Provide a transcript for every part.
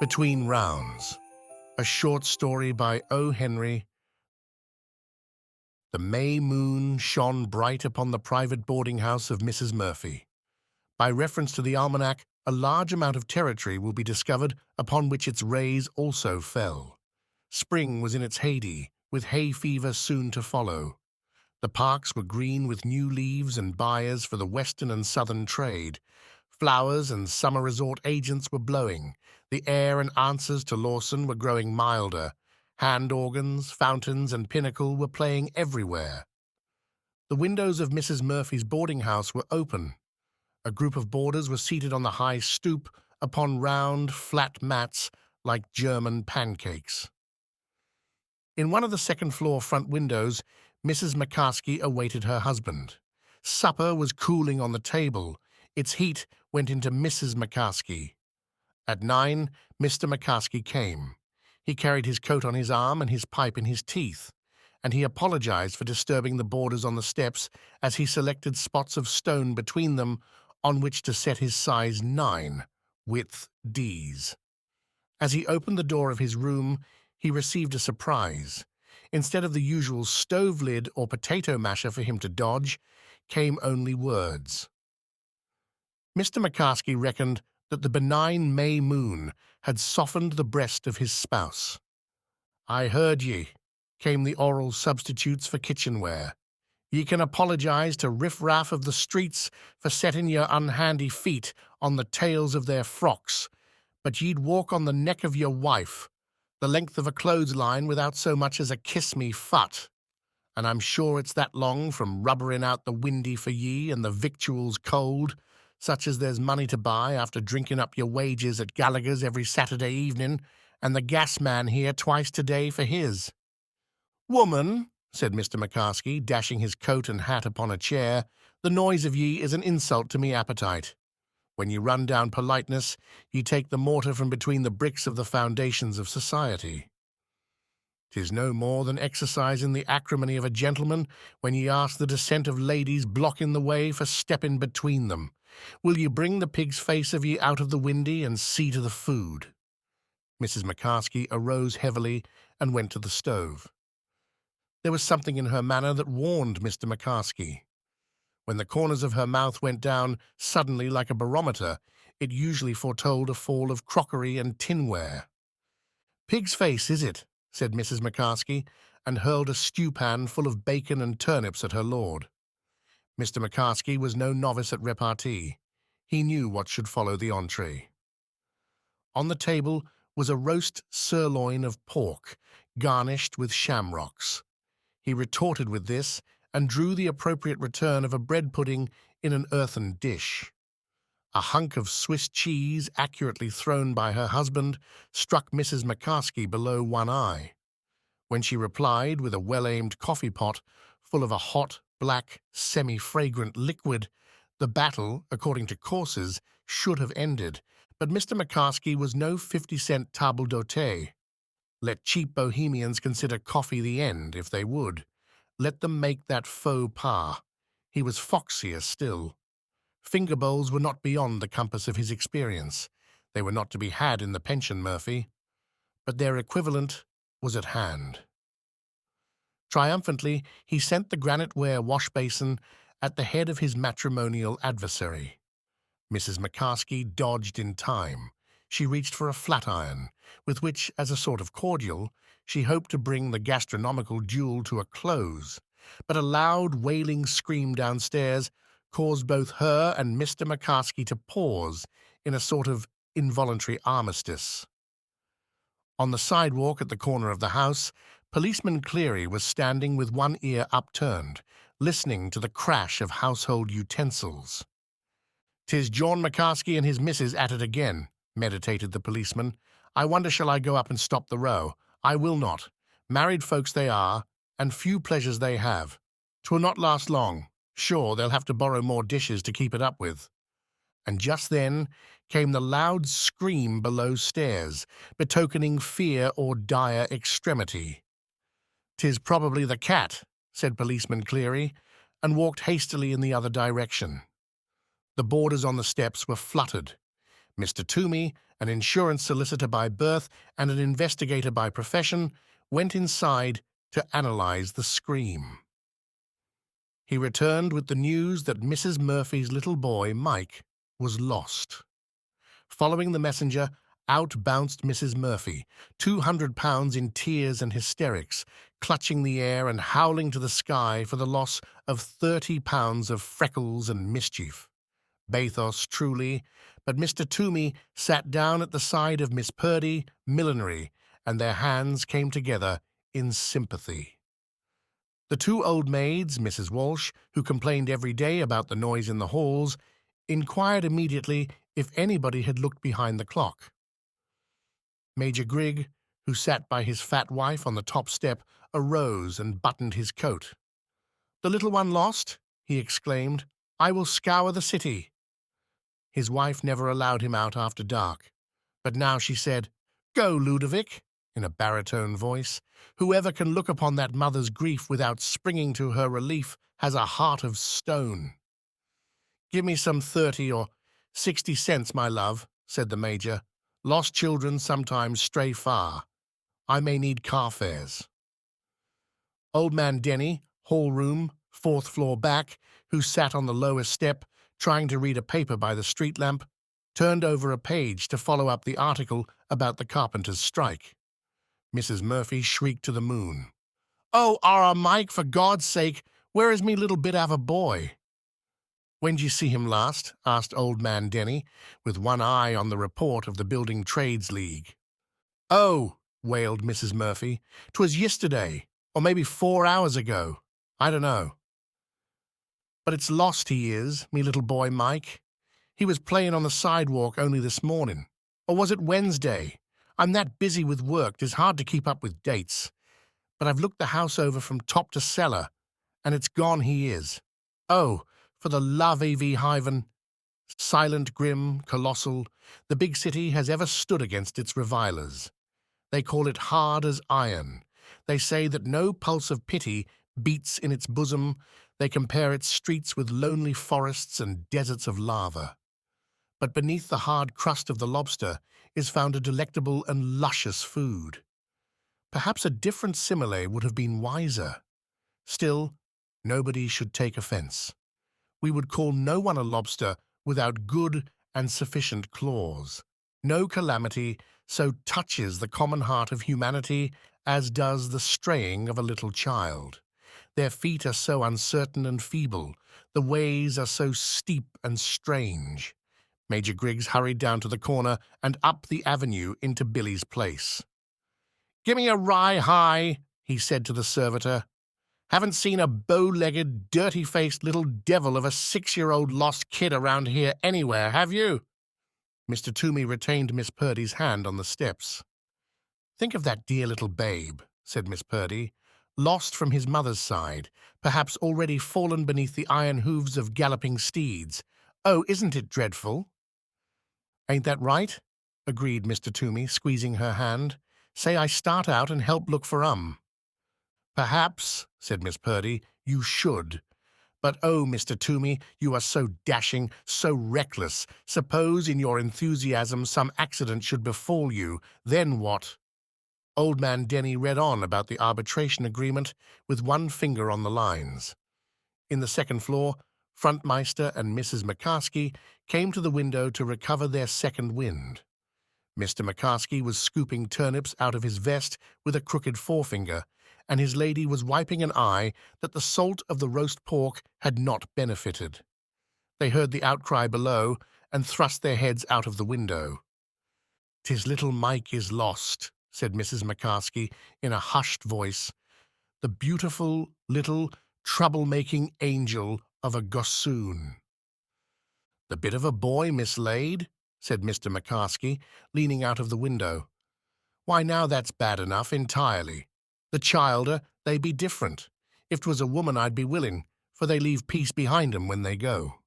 Between Rounds, a short story by O. Henry. The May moon shone bright upon the private boarding house of Mrs. Murphy. By reference to the almanac, a large amount of territory will be discovered upon which its rays also fell. Spring was in its heyday, with hay fever soon to follow. The parks were green with new leaves and buyers for the western and southern trade. Flowers and summer resort agents were blowing. The air and answers to Lawson were growing milder. Hand organs, fountains, and pinnacle were playing everywhere. The windows of Mrs. Murphy's boarding house were open. A group of boarders were seated on the high stoop upon round, flat mats like German pancakes. In one of the second-floor front windows, Mrs. McCaskey awaited her husband. Supper was cooling on the table. Its heat went into Mrs. McCaskey. At 9, Mr. McCaskey came. He carried his coat on his arm and his pipe in his teeth, and he apologized for disturbing the boarders on the steps as he selected spots of stone between them on which to set his size 9, width Ds. As he opened the door of his room, he received a surprise. Instead of the usual stove lid or potato masher for him to dodge, came only words. Mr. McCaskey reckoned that the benign May moon had softened the breast of his spouse. "I heard ye," came the oral substitutes for kitchenware. "Ye can apologize to riff-raff of the streets for setting your unhandy feet on the tails of their frocks, but ye'd walk on the neck of your wife, the length of a clothesline, without so much as a kiss-me fut. And I'm sure it's that long from rubberin' out the windy for ye and the victuals cold, such as there's money to buy after drinking up your wages at Gallagher's every Saturday evening, and the gas man here twice today for his." "Woman," said Mr. McCaskey, dashing his coat and hat upon a chair, "the noise of ye is an insult to me appetite. When ye run down politeness, ye take the mortar from between the bricks of the foundations of society. 'Tis no more than exercising the acrimony of a gentleman when ye ask the descent of ladies blocking the way for stepping between them. Will ye bring the pig's face of ye out of the windy and see to the food?" Mrs. McCaskey arose heavily and went to the stove. There was something in her manner that warned Mr. McCaskey. When the corners of her mouth went down suddenly like a barometer, it usually foretold a fall of crockery and tinware. "Pig's face, is it?" said Mrs. McCaskey, and hurled a stewpan full of bacon and turnips at her lord. Mr. McCaskey was no novice at repartee. He knew what should follow the entree. On the table was a roast sirloin of pork, garnished with shamrocks. He retorted with this, and drew the appropriate return of a bread pudding in an earthen dish. A hunk of Swiss cheese, accurately thrown by her husband, struck Mrs. McCaskey below one eye. When she replied with a well-aimed coffee pot full of a hot, black, semi-fragrant liquid, the battle, according to courses, should have ended, but Mr. McCaskey was no 50-cent table d'hôte. Let cheap bohemians consider coffee the end, if they would. Let them make that faux pas. He was foxier still. Finger bowls were not beyond the compass of his experience. They were not to be had in the pension, Murphy, but their equivalent was at hand. Triumphantly, he sent the granite-ware wash-basin at the head of his matrimonial adversary. Mrs. McCaskey dodged in time. She reached for a flat-iron, with which, as a sort of cordial, she hoped to bring the gastronomical duel to a close, but a loud, wailing scream downstairs caused both her and Mr. McCaskey to pause in a sort of involuntary armistice. On the sidewalk at the corner of the house, Policeman Cleary was standing with one ear upturned, listening to the crash of household utensils. "'Tis John McCaskey and his missus at it again," meditated the policeman. "I wonder shall I go up and stop the row? I will not. Married folks they are, and few pleasures they have. 'Twill not last long. Sure, they'll have to borrow more dishes to keep it up with." And just then came the loud scream below stairs, betokening fear or dire extremity. "'Tis probably the cat," said Policeman Cleary, and walked hastily in the other direction. The boarders on the steps were fluttered. Mr. Toomey An insurance solicitor by birth and an investigator by profession, went inside to analyze the scream. He returned with the news that Mrs. Murphy's little boy, Mike, was lost. Following the messenger, out bounced Mrs. Murphy, 200 pounds in tears and hysterics, clutching the air and howling to the sky for the loss of 30 pounds of freckles and mischief. Bathos, truly, but Mr. Toomey sat down at the side of Miss Purdy, millinery, and their hands came together in sympathy. The two old maids, Mrs. Walsh, who complained every day about the noise in the halls, inquired immediately if anybody had looked behind the clock. Major Grigg, who sat by his fat wife on the top step, arose and buttoned his coat. "The little one lost?" he exclaimed. "I will scour the city." His wife never allowed him out after dark, but now she said, "Go, Ludovic," in a baritone voice. "Whoever can look upon that mother's grief without springing to her relief has a heart of stone." "Give me some 30 or 60 cents, my love," said the Major. "Lost children sometimes stray far. I may need car fares." Old man Denny, hall room, 4th floor back, who sat on the lowest step, trying to read a paper by the street lamp, turned over a page to follow up the article about the carpenters' strike. Mrs. Murphy shrieked to the moon. "Oh, Mike, for God's sake, where is me little bit av a boy?" "When'd you see him last?" asked old man Denny, with one eye on the report of the Building Trades League. "Oh," wailed Mrs. Murphy, "'twas yisterday, or maybe 4 hours ago. I dunno. But it's lost he is, me little boy Mike. He was playin' on the sidewalk only this mornin'. Or was it Wednesday? I'm that busy with work, 'tis hard to keep up with dates. But I've looked the house over from top to cellar, and it's gone he is. Oh, for the love av Hyven. Silent, grim, colossal, the big city has ever stood against its revilers. They call it hard as iron. They say that no pulse of pity beats in its bosom. They compare its streets with lonely forests and deserts of lava. But beneath the hard crust of the lobster is found a delectable and luscious food. Perhaps a different simile would have been wiser. Still, nobody should take offense. We would call no one a lobster without good and sufficient claws. No calamity so touches the common heart of humanity as does the straying of a little child. Their feet are so uncertain and feeble, the ways are so steep and strange. Major Griggs hurried down to the corner and up the avenue into Billy's place. "Give me a rye high," he said to the servitor. "Haven't seen a bow-legged, dirty-faced little devil of a 6-year-old lost kid around here anywhere, have you?" Mr. Toomey retained Miss Purdy's hand on the steps. "Think of that dear little babe," said Miss Purdy, "lost from his mother's side, perhaps already fallen beneath the iron hoofs of galloping steeds. Oh, isn't it dreadful?" "Ain't that right?" agreed Mr. Toomey, squeezing her hand. "Say I start out and help look for 'em." "Perhaps," said Miss Purdy, "you should. But oh, Mr. Toomey, you are so dashing, so reckless. Suppose in your enthusiasm some accident should befall you, then what?" Old man Denny read on about the arbitration agreement with one finger on the lines. In the second floor, Frontmeister and Mrs. McCaskey came to the window to recover their second wind. Mr. McCaskey was scooping turnips out of his vest with a crooked forefinger, and his lady was wiping an eye that the salt of the roast pork had not benefited. They heard the outcry below and thrust their heads out of the window. "'Tis little Mike is lost," said Mrs. McCaskey in a hushed voice. "The beautiful, little, trouble-making angel of a gossoon." "The bit of a boy mislaid?" said Mr. McCaskey, leaning out of the window. "Why, now that's bad enough entirely. The childer, they be different. If 'twas a woman I'd be willing, for they leave peace behind 'em when they go."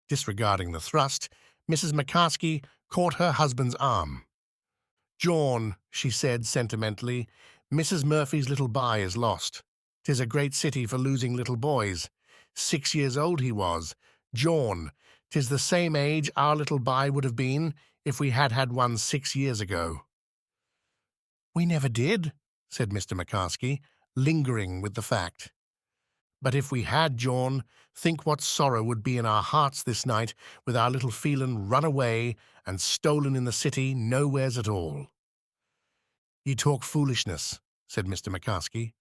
Disregarding the thrust, Mrs. McCaskey caught her husband's arm. "John," she said sentimentally, "Mrs. Murphy's little bye is lost. 'Tis a great city for losing little boys. 6 years old he was. John, 'tis the same age our little bye would have been if we had had one 6 years ago." "We never did," said Mr. McCaskey, lingering with the fact. "But if we had, John, think what sorrow would be in our hearts this night with our little Phelan run away and stolen in the city nowheres at all." "Ye talk foolishness," said Mr. McCaskey.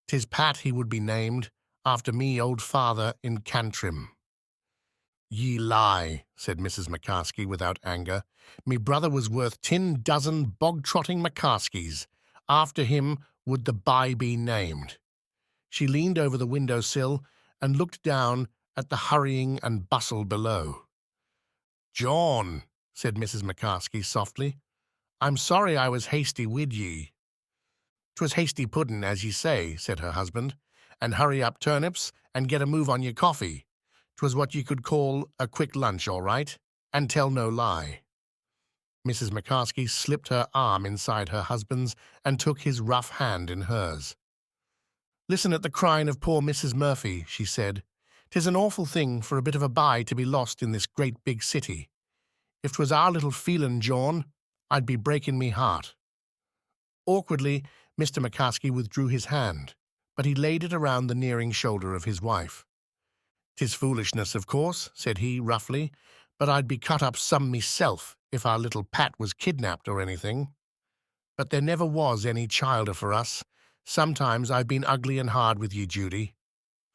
"'Tis Pat he would be named, after me old father in Cantrim." "Ye lie," said Mrs. McCaskey without anger. "Me brother was worth 10 dozen bog-trotting McCaskeys. After him would the bye be named." She leaned over the window-sill and looked down at the hurrying and bustle below. "John," said Mrs. McCaskey softly, "I'm sorry I was hasty wid ye." "'Twas hasty puddin', as ye say," said her husband, "and hurry up turnips and get a move on your coffee. 'Twas what ye could call a quick lunch, all right, and tell no lie." Mrs. McCaskey slipped her arm inside her husband's and took his rough hand in hers. "Listen at the crying of poor Mrs. Murphy," she said. "'Tis an awful thing for a bit of a bye to be lost in this great big city. If 'twas our little Phelan, John, I'd be breaking me heart." Awkwardly, Mr. McCaskey withdrew his hand, but he laid it around the nearing shoulder of his wife. "'Tis foolishness, of course," said he roughly, "but I'd be cut up some meself if our little Pat was kidnapped or anything. But there never was any childer for us. Sometimes I've been ugly and hard with ye, Judy.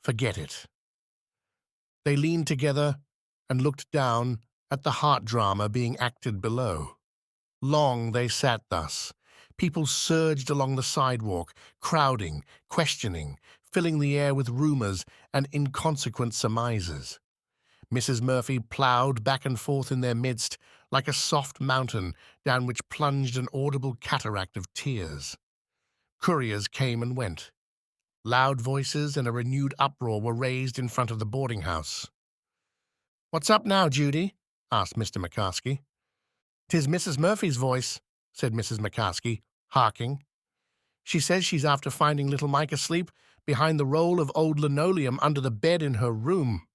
Forget it." They leaned together and looked down at the heart drama being acted below. Long they sat thus. People surged along the sidewalk, crowding, questioning, filling the air with rumors and inconsequent surmises. Mrs. Murphy ploughed back and forth in their midst like a soft mountain down which plunged an audible cataract of tears. Couriers came and went. Loud voices and a renewed uproar were raised in front of the boarding-house. "What's up now, Judy?" asked Mr. McCaskey. "'Tis Mrs. Murphy's voice," said Mrs. McCaskey, harking. "She says she's after finding little Mike asleep behind the roll of old linoleum under the bed in her room."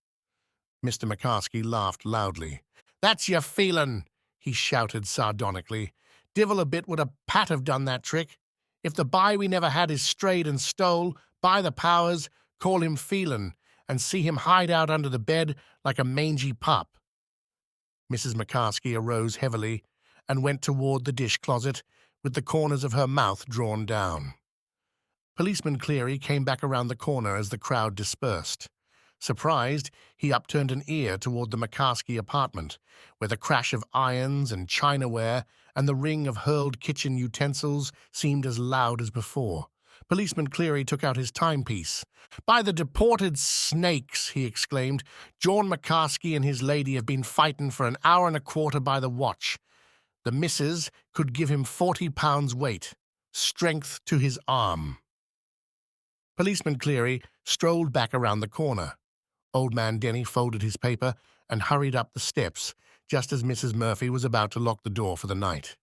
Mr. McCaskey laughed loudly. "That's your Phelan," he shouted sardonically. "Divil a bit would a Pat have done that trick. If the bye we never had is strayed and stole, by the powers, call him Phelan, and see him hide out under the bed like a mangy pup." Mrs. McCaskey arose heavily and went toward the dish-closet with the corners of her mouth drawn down. Policeman Cleary came back around the corner as the crowd dispersed. Surprised, he upturned an ear toward the McCaskey apartment, where the crash of irons and chinaware and the ring of hurled kitchen utensils seemed as loud as before. Policeman Cleary took out his timepiece. "By the deported snakes," he exclaimed, "John McCaskey and his lady have been fighting for an hour and a quarter by the watch. The missus could give him 40 pounds weight. Strength to his arm." Policeman Cleary strolled back around the corner. Old man Denny folded his paper and hurried up the steps just as Mrs. Murphy was about to lock the door for the night.